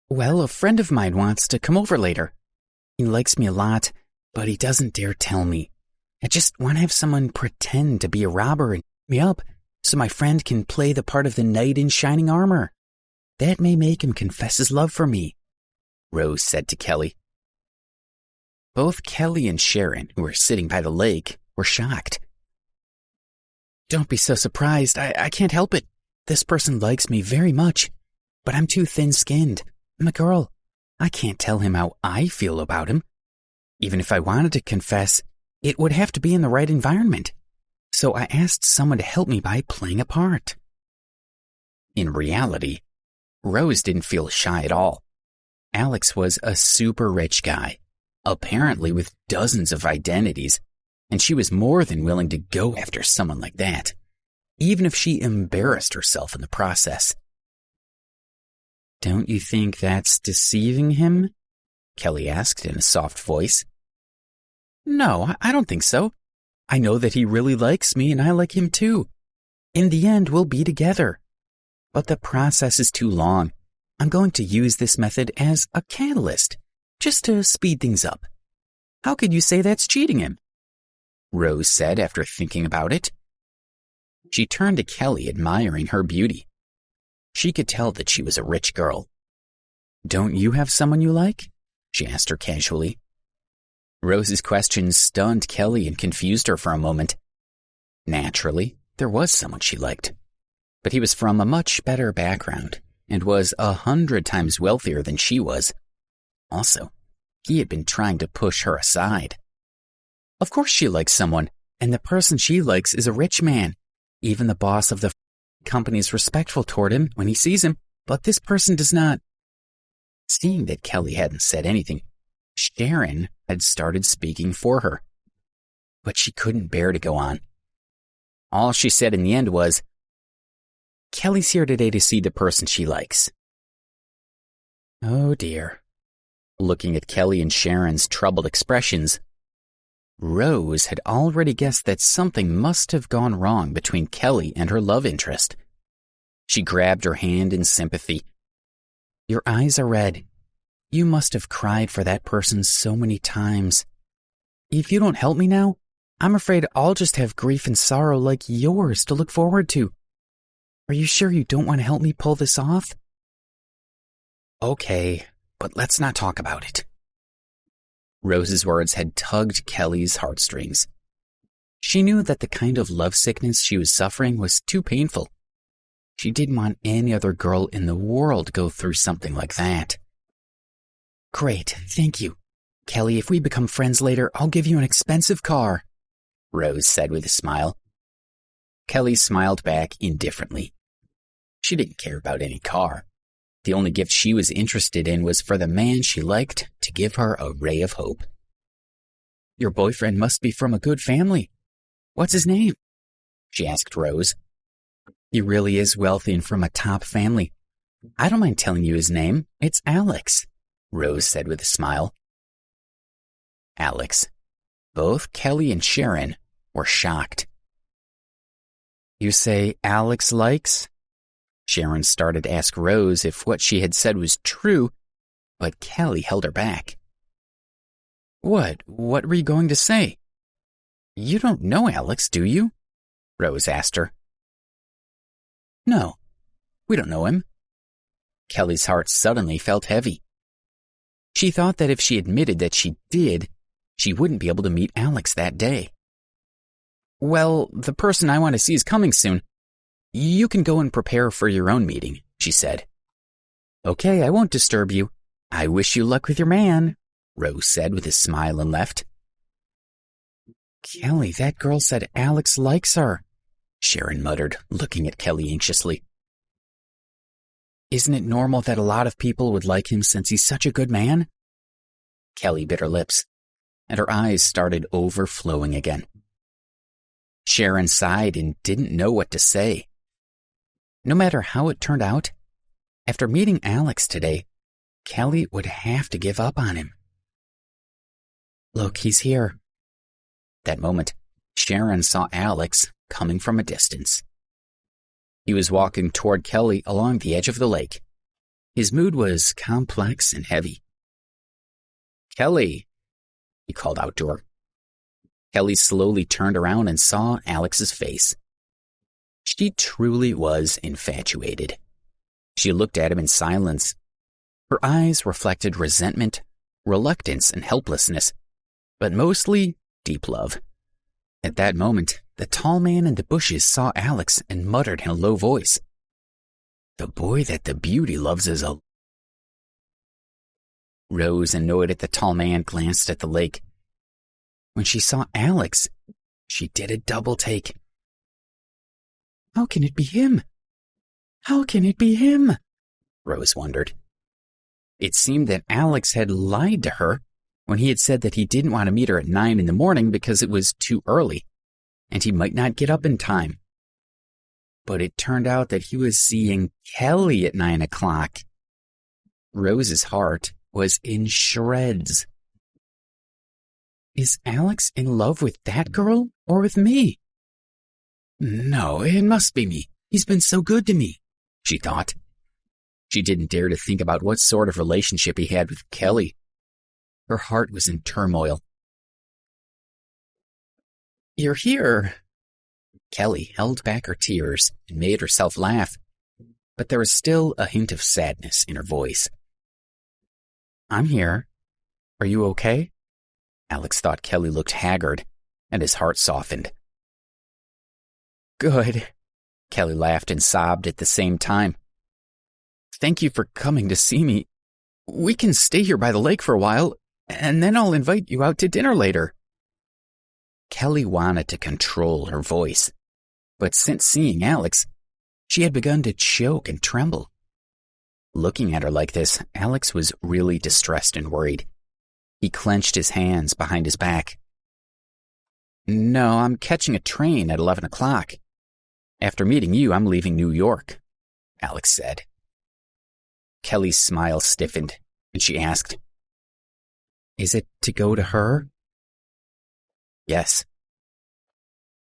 Well, a friend of mine wants to come over later. He likes me a lot, but he doesn't dare tell me. I just want to have someone pretend to be a robber and me up so my friend can play the part of the knight in shining armor. That may make him confess his love for me, Rose said to Kelly. Both Kelly and Sharon, who were sitting by the lake, were shocked. Don't be so surprised. I can't help it. This person likes me very much, but I'm too thin-skinned. I'm a girl. I can't tell him how I feel about him. Even if I wanted to confess, it would have to be in the right environment. So I asked someone to help me by playing a part. In reality, Rose didn't feel shy at all. Alex was a super rich guy, apparently with dozens of identities, and she was more than willing to go after someone like that, even if she embarrassed herself in the process. Don't you think that's deceiving him? Kelly asked in a soft voice. No, I don't think so. I know that he really likes me and I like him too. In the end, we'll be together. But the process is too long. I'm going to use this method as a catalyst, just to speed things up. How could you say that's cheating him? Rose said after thinking about it. She turned to Kelly, admiring her beauty. She could tell that she was a rich girl. Don't you have someone you like? She asked her casually. Rose's question stunned Kelly and confused her for a moment. Naturally, there was someone she liked, but he was from a much better background and was 100 times wealthier than she was. Also, he had been trying to push her aside. Of course she likes someone, and the person she likes is a rich man. Even the boss of the company is respectful toward him when he sees him, but this person does not. Seeing that Kelly hadn't said anything, Sharon had started speaking for her. But she couldn't bear to go on. All she said in the end was, Kelly's here today to see the person she likes. Oh dear. Looking at Kelly and Sharon's troubled expressions, Rose had already guessed that something must have gone wrong between Kelly and her love interest. She grabbed her hand in sympathy. Your eyes are red. You must have cried for that person so many times. If you don't help me now, I'm afraid I'll just have grief and sorrow like yours to look forward to. Are you sure you don't want to help me pull this off? Okay, but let's not talk about it. Rose's words had tugged Kelly's heartstrings. She knew that the kind of lovesickness she was suffering was too painful. She didn't want any other girl in the world to go through something like that. Great, thank you. Kelly, if we become friends later, I'll give you an expensive car, Rose said with a smile. Kelly smiled back indifferently. She didn't care about any car. The only gift she was interested in was for the man she liked to give her a ray of hope. Your boyfriend must be from a good family. What's his name? She asked Rose. He really is wealthy and from a top family. I don't mind telling you his name. It's Alex, Rose said with a smile. Alex. Both Kelly and Sharon were shocked. You say Alex likes? Sharon started to ask Rose if what she had said was true, but Kelly held her back. What were you going to say? You don't know Alex, do you? Rose asked her. No, we don't know him. Kelly's heart suddenly felt heavy. She thought that if she admitted that she did, she wouldn't be able to meet Alex that day. Well, the person I want to see is coming soon. You can go and prepare for your own meeting, she said. Okay, I won't disturb you. I wish you luck with your man, Rose said with a smile and left. Kelly, that girl said Alex likes her, Sharon muttered, looking at Kelly anxiously. Isn't it normal that a lot of people would like him since he's such a good man? Kelly bit her lips, and her eyes started overflowing again. Sharon sighed and didn't know what to say. No matter how it turned out, after meeting Alex today, Kelly would have to give up on him. Look, he's here. That moment, Sharon saw Alex coming from a distance. He was walking toward Kelly along the edge of the lake. His mood was complex and heavy. "Kelly," he called out to her. Kelly slowly turned around and saw Alex's face. She truly was infatuated. She looked at him in silence. Her eyes reflected resentment, reluctance, and helplessness, but mostly deep love. At that moment, the tall man in the bushes saw Alex and muttered in a low voice, "The boy that the beauty loves is a..." Rose, annoyed at the tall man, glanced at the lake. When she saw Alex, she did a double take. "How can it be him? How can it be him?" Rose wondered. It seemed that Alex had lied to her when he had said that he didn't want to meet her at 9 in the morning because it was too early, and he might not get up in time. But it turned out that he was seeing Kelly at 9 o'clock. Rose's heart was in shreds. Is Alex in love with that girl or with me? No, it must be me. He's been so good to me, she thought. She didn't dare to think about what sort of relationship he had with Kelly. Her heart was in turmoil. You're here. Kelly held back her tears and made herself laugh, but there was still a hint of sadness in her voice. I'm here. Are you okay? Alex thought Kelly looked haggard, and his heart softened. Good. Kelly laughed and sobbed at the same time. Thank you for coming to see me. We can stay here by the lake for a while, and then I'll invite you out to dinner later. Kelly wanted to control her voice, but since seeing Alex, she had begun to choke and tremble. Looking at her like this, Alex was really distressed and worried. He clenched his hands behind his back. No, I'm catching a train at 11 o'clock. After meeting you, I'm leaving New York, Alex said. Kelly's smile stiffened, and she asked, Is it to go to her? Yes.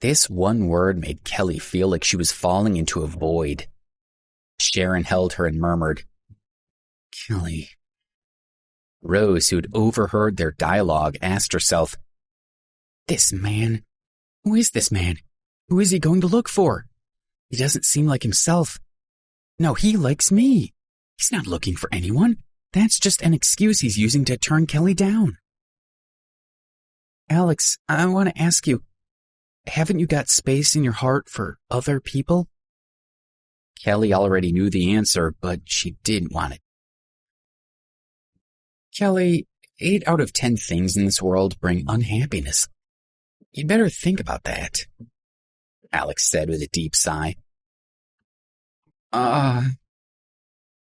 This one word made Kelly feel like she was falling into a void. Sharon held her and murmured, Kelly. Rose, who'd overheard their dialogue, asked herself, This man? Who is this man? Who is he going to look for? He doesn't seem like himself. No, he likes me. He's not looking for anyone. That's just an excuse he's using to turn Kelly down. Alex, I want to ask you, haven't you got space in your heart for other people? Kelly already knew the answer, but she didn't want it. Kelly, 8 out of 10 things in this world bring unhappiness. You'd better think about that, Alex said with a deep sigh.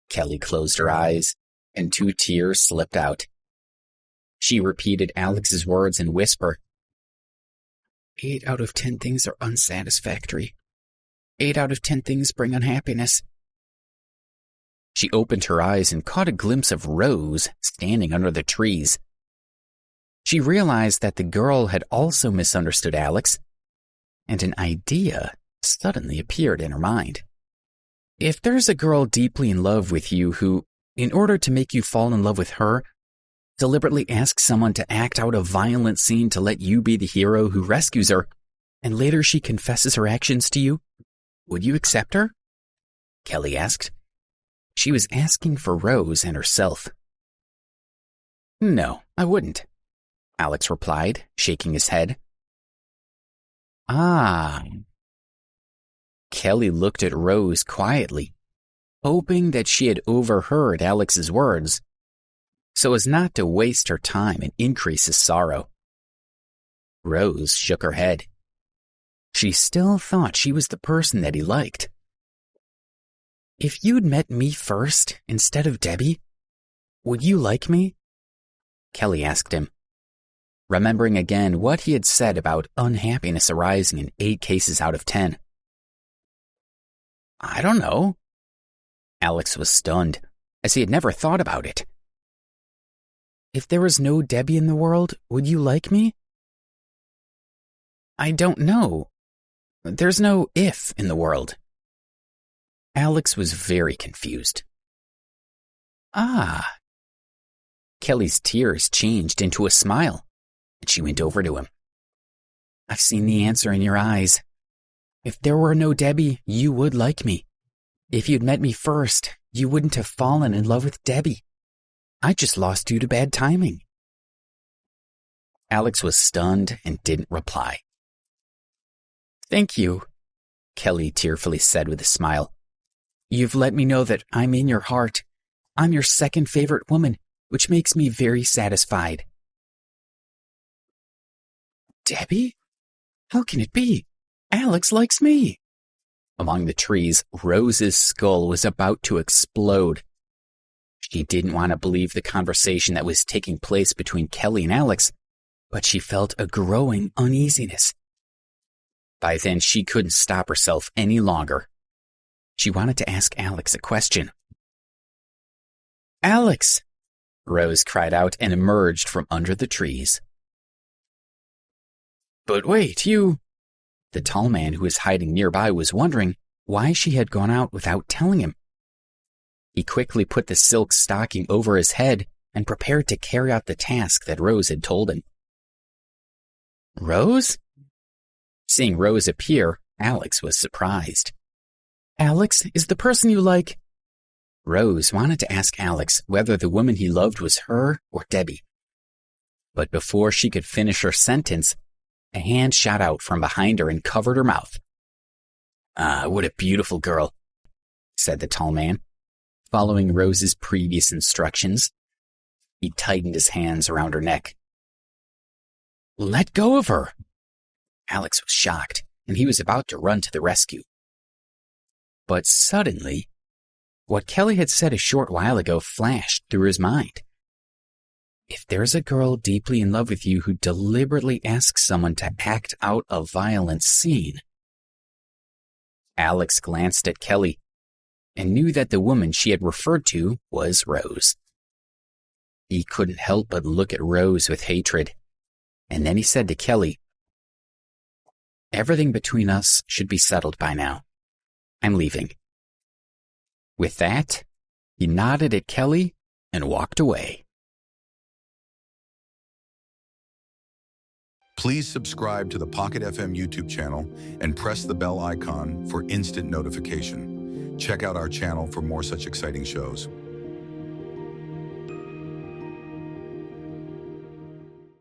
Kelly closed her eyes, and 2 tears slipped out. She repeated Alex's words in a whisper. 8 out of 10 things are unsatisfactory. 8 out of 10 things bring unhappiness. She opened her eyes and caught a glimpse of Rose standing under the trees. She realized that the girl had also misunderstood Alex, and an idea suddenly appeared in her mind. If there's a girl deeply in love with you who, in order to make you fall in love with her, deliberately asks someone to act out a violent scene to let you be the hero who rescues her, and later she confesses her actions to you, would you accept her? Kelly asked. She was asking for Rose and herself. No, I wouldn't, Alex replied, shaking his head. Kelly looked at Rose quietly, hoping that she had overheard Alex's words, so as not to waste her time and increase his sorrow. Rose shook her head. She still thought she was the person that he liked. If you'd met me first instead of Debbie, would you like me? Kelly asked him, remembering again what he had said about unhappiness arising in 8 cases out of 10. I don't know. Alex was stunned, as he had never thought about it. If there was no Debbie in the world, would you like me? I don't know. There's no if in the world. Alex was very confused. Ah. Kelly's tears changed into a smile, and she went over to him. I've seen the answer in your eyes. If there were no Debbie, you would like me. If you'd met me first, you wouldn't have fallen in love with Debbie. I just lost due to bad timing. Alex was stunned and didn't reply. Thank you, Kelly tearfully said with a smile. You've let me know that I'm in your heart. I'm your second favorite woman, which makes me very satisfied. Debbie? How can it be? Alex likes me. Among the trees, Rose's skull was about to explode. She didn't want to believe the conversation that was taking place between Kelly and Alex, but she felt a growing uneasiness. By then, she couldn't stop herself any longer. She wanted to ask Alex a question. Alex! Rose cried out and emerged from under the trees. But wait, you... The tall man who was hiding nearby was wondering why she had gone out without telling him. He quickly put the silk stocking over his head and prepared to carry out the task that Rose had told him. Rose? Seeing Rose appear, Alex was surprised. Alex is the person you like? Rose wanted to ask Alex whether the woman he loved was her or Debbie. But before she could finish her sentence, a hand shot out from behind her and covered her mouth. Ah, what a beautiful girl, said the tall man, following Rose's previous instructions. He tightened his hands around her neck. Let go of her! Alex was shocked, and he was about to run to the rescue. But suddenly, what Kelly had said a short while ago flashed through his mind. If there's a girl deeply in love with you who deliberately asks someone to act out a violent scene... Alex glanced at Kelly and knew that the woman she had referred to was Rose. He couldn't help but look at Rose with hatred, and then he said to Kelly, Everything between us should be settled by now. I'm leaving. With that, he nodded at Kelly and walked away. Please subscribe to the Pocket FM YouTube channel and press the bell icon for instant notification. Check out our channel for more such exciting shows.